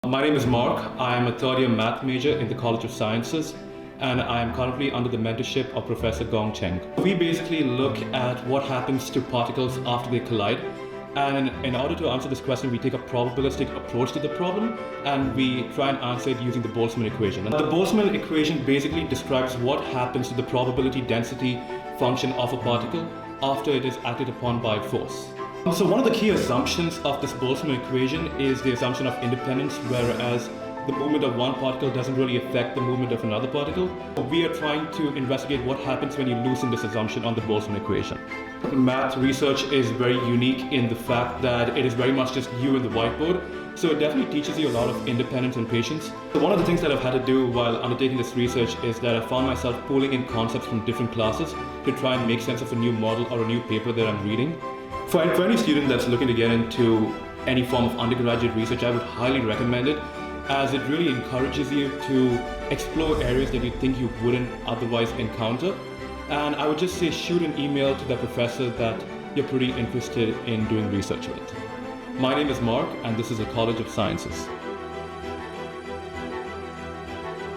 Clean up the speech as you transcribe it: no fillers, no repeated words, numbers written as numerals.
My name is Mark. I am a third-year math major in the College of Sciences, and I am currently under the mentorship of Professor Gong Chen. We basically look at what happens to particles after they collide. And in order to answer this question, we take a probabilistic approach to the problem, and we try and answer it using the Boltzmann equation. And the Boltzmann equation basically describes what happens to the probability density function of a particle after it is acted upon by force. So one of the key assumptions of this Boltzmann equation is the assumption of independence, whereas the movement of one particle doesn't really affect the movement of another particle. We are trying to investigate what happens when you loosen this assumption on the Boltzmann equation. Math research is very unique in the fact that it is very much just you and the whiteboard, so it definitely teaches you a lot of independence and patience. So one of the things that I've had to do while undertaking this research is that I found myself pulling in concepts from different classes to try and make sense of a new model or a new paper that I'm reading. For any student that's looking to get into any form of undergraduate research, I would highly recommend it, as it really encourages you to explore areas that you think you wouldn't otherwise encounter. And I would just say shoot an email to the professor that you're pretty interested in doing research with. My name is Mark, and this is the College of Sciences.